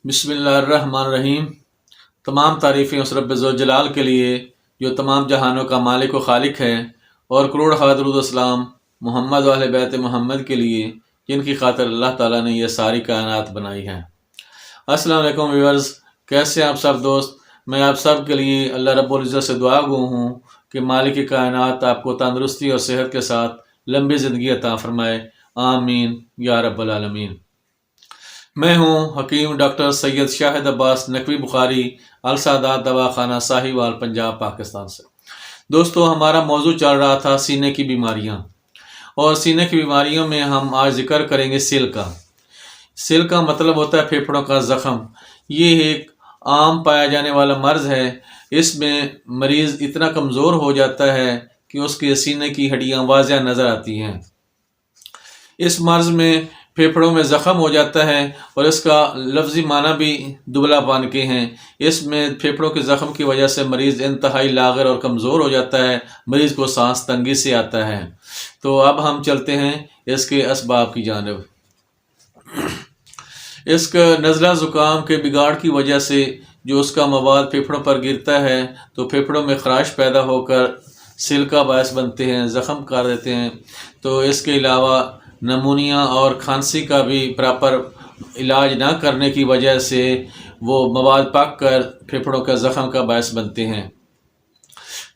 بسم اللہ الرحمن الرحیم۔ تمام تعریفیں اس رب ذوالجلال کے لیے جو تمام جہانوں کا مالک و خالق ہے، اور کروڑ درود و اسلام محمد و اہل بیت محمد کے لیے جن کی خاطر اللہ تعالیٰ نے یہ ساری کائنات بنائی ہے۔ السلام علیکم ویورز، کیسے ہیں آپ سب دوست؟ میں آپ سب کے لیے اللہ رب العزت سے دعا گو ہوں کہ مالک کائنات آپ کو تندرستی اور صحت کے ساتھ لمبی زندگی عطا فرمائے، آمین یا رب العالمین۔ میں ہوں حکیم ڈاکٹر سید شاہد عباس نقوی بخاری، السادات دواخانہ ساہیوال، پنجاب، پاکستان سے۔ دوستو، ہمارا موضوع چل رہا تھا سینے کی بیماریاں، اور سینے کی بیماریوں میں ہم آج ذکر کریں گے سیل کا۔ سیل کا مطلب ہوتا ہے پھیپھڑوں کا زخم۔ یہ ایک عام پایا جانے والا مرض ہے۔ اس میں مریض اتنا کمزور ہو جاتا ہے کہ اس کے سینے کی ہڈیاں واضح نظر آتی ہیں۔ اس مرض میں پھیپھڑوں میں زخم ہو جاتا ہے، اور اس کا لفظی معنی بھی دبلا پان کے ہیں۔ اس میں پھیپھڑوں کے زخم کی وجہ سے مریض انتہائی لاغر اور کمزور ہو جاتا ہے، مریض کو سانس تنگی سے آتا ہے۔ تو اب ہم چلتے ہیں اس کے اسباب کی جانب۔ اس کا نزلہ زکام کے بگاڑ کی وجہ سے جو اس کا مواد پھیپھڑوں پر گرتا ہے تو پھیپھڑوں میں خراش پیدا ہو کر سیل کا باعث بنتے ہیں، زخم کر دیتے ہیں۔ تو اس کے علاوہ نمونیا اور کھانسی کا بھی پراپر علاج نہ کرنے کی وجہ سے وہ مواد پک کر پھیپھڑوں کا زخم کا باعث بنتے ہیں۔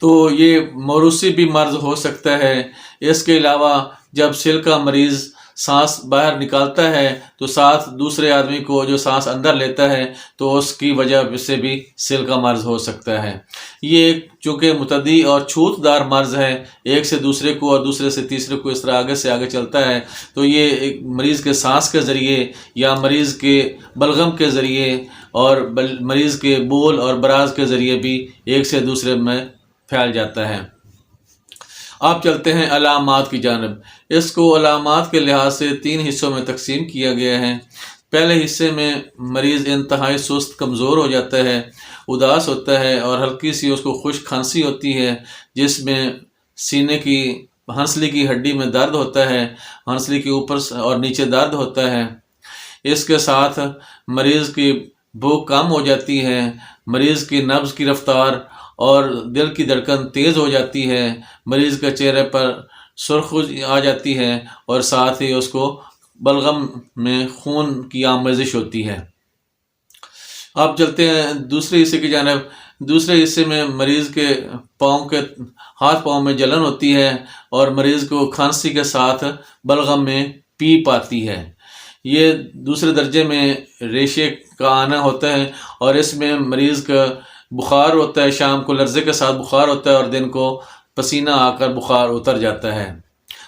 تو یہ موروثی بھی مرض ہو سکتا ہے۔ اس کے علاوہ جب سیل کا مریض سانس باہر نکالتا ہے تو ساتھ دوسرے آدمی کو جو سانس اندر لیتا ہے تو اس کی وجہ سے بھی سیل کا مرض ہو سکتا ہے۔ یہ چونکہ متعدی اور چھوت دار مرض ہے، ایک سے دوسرے کو اور دوسرے سے تیسرے کو اس طرح آگے سے آگے چلتا ہے، تو یہ ایک مریض کے سانس کے ذریعے یا مریض کے بلغم کے ذریعے اور مریض کے بول اور براز کے ذریعے بھی ایک سے دوسرے میں پھیل جاتا ہے۔ آپ چلتے ہیں علامات کی جانب۔ اس کو علامات کے لحاظ سے 3 حصوں میں تقسیم کیا گیا ہے۔ پہلے حصے میں مریض انتہائی سست کمزور ہو جاتا ہے، اداس ہوتا ہے، اور ہلکی سی اس کو خشک کھانسی ہوتی ہے، جس میں سینے کی ہنسلی کی ہڈی میں درد ہوتا ہے، ہنسلی کے اوپر اور نیچے درد ہوتا ہے۔ اس کے ساتھ مریض کی بھوک کم ہو جاتی ہے، مریض کی نبض کی رفتار اور دل کی دھڑکن تیز ہو جاتی ہے، مریض کے چہرے پر سرخی آ جاتی ہے، اور ساتھ ہی اس کو بلغم میں خون کی آمیزش ہوتی ہے۔ اب چلتے ہیں دوسرے حصے کی جانب۔ دوسرے حصے میں مریض کے ہاتھ پاؤں میں جلن ہوتی ہے، اور مریض کو کھانسی کے ساتھ بلغم میں پیپ آتی ہے۔ یہ دوسرے درجے میں ریشے کا آنا ہوتا ہے، اور اس میں مریض کا بخار ہوتا ہے، شام کو لرزے کے ساتھ بخار ہوتا ہے، اور دن کو پسینہ آ کر بخار اتر جاتا ہے،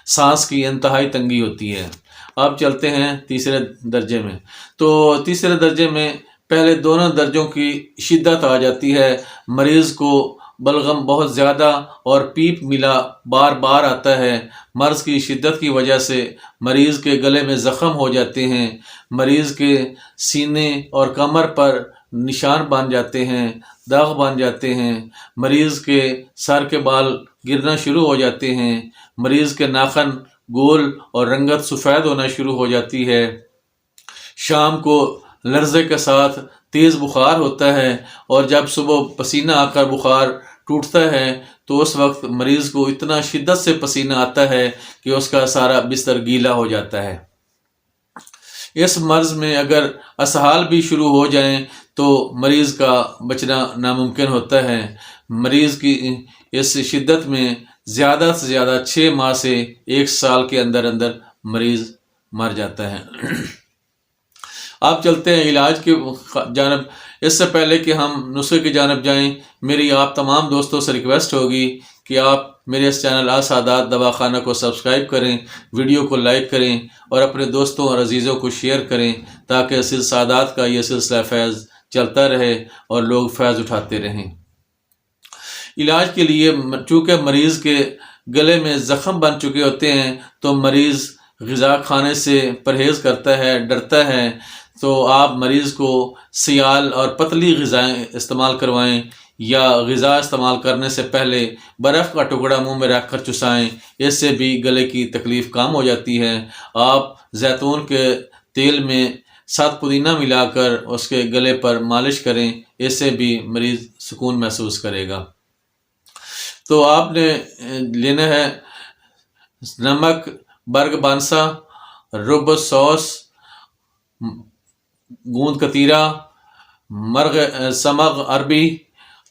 سانس کی انتہائی تنگی ہوتی ہے۔ اب چلتے ہیں تیسرے درجے میں۔ تو تیسرے درجے میں پہلے دونوں درجوں کی شدت آ جاتی ہے، مریض کو بلغم بہت زیادہ اور پیپ ملا بار بار آتا ہے۔ مرض کی شدت کی وجہ سے مریض کے گلے میں زخم ہو جاتے ہیں، مریض کے سینے اور کمر پر نشان بن جاتے ہیں، داغ بن جاتے ہیں، مریض کے سر کے بال گرنا شروع ہو جاتے ہیں، مریض کے ناخن گول اور رنگت سفید ہونا شروع ہو جاتی ہے، شام کو لرزے کے ساتھ تیز بخار ہوتا ہے، اور جب صبح پسینہ آ کر بخار ٹوٹتا ہے تو اس وقت مریض کو اتنا شدت سے پسینہ آتا ہے کہ اس کا سارا بستر گیلا ہو جاتا ہے۔ اس مرض میں اگر اسہال بھی شروع ہو جائیں تو مریض کا بچنا ناممکن ہوتا ہے۔ مریض کی اس شدت میں زیادہ سے زیادہ 6 ماہ سے 1 سال کے اندر اندر مریض مر جاتا ہے۔ آپ چلتے ہیں علاج کی جانب۔ اس سے پہلے کہ ہم نسخے کی جانب جائیں، میری آپ تمام دوستوں سے ریکویسٹ ہوگی کہ آپ میرے اس چینل السادات دواخانہ کو سبسکرائب کریں، ویڈیو کو لائک کریں، اور اپنے دوستوں اور عزیزوں کو شیئر کریں، تاکہ سادات کا یہ سلسلہ فیض چلتا رہے اور لوگ فیض اٹھاتے رہیں۔ علاج کے لیے چونکہ مریض کے گلے میں زخم بن چکے ہوتے ہیں تو مریض غذا کھانے سے پرہیز کرتا ہے، ڈرتا ہے، تو آپ مریض کو سیال اور پتلی غذائیں استعمال کروائیں، یا غذا استعمال کرنے سے پہلے برف کا ٹکڑا منہ میں رکھ کر چسائیں، اس سے بھی گلے کی تکلیف کم ہو جاتی ہے۔ آپ زیتون کے تیل میں ساتھ پودینہ ملا کر اس کے گلے پر مالش کریں، اس سے بھی مریض سکون محسوس کرے گا۔ تو آپ نے لینا ہے نمک، برگ بانسا، رب سوس، گوند کتیرا، مرغ سمغ عربی،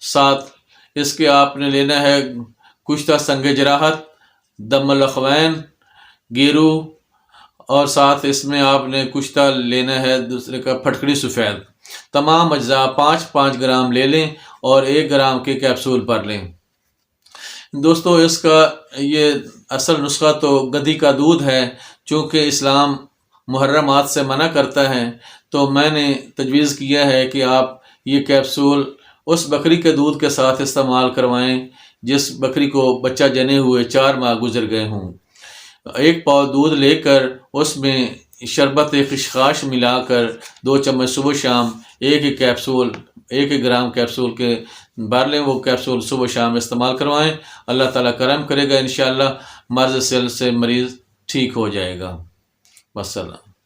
ساتھ اس کے آپ نے لینا ہے کشتہ سنگ جراحت، دم الاخوین، گیرو، اور ساتھ اس میں آپ نے کشتہ لینا ہے دوسرے کا پھٹکڑی سفید۔ تمام اجزاء 5-5 گرام لے لیں اور 1 گرام کے کیپسول پر لیں۔ دوستو اس کا یہ اصل نسخہ تو گدھی کا دودھ ہے، چونکہ اسلام محرمات سے منع کرتا ہے، تو میں نے تجویز کیا ہے کہ آپ یہ کیپسول اس بکری کے دودھ کے ساتھ استعمال کروائیں جس بکری کو بچہ جنے ہوئے 4 ماہ گزر گئے ہوں۔ 1 پاؤ دودھ لے کر اس میں شربت خشخاش ملا کر 2 چمچ صبح شام 1 گرام کیپسول کے بھر لیں، وہ کیپسول صبح شام استعمال کروائیں۔ اللہ تعالیٰ کرم کرے گا، انشاءاللہ مرض سل سے مریض ٹھیک ہو جائے گا۔ والسلام۔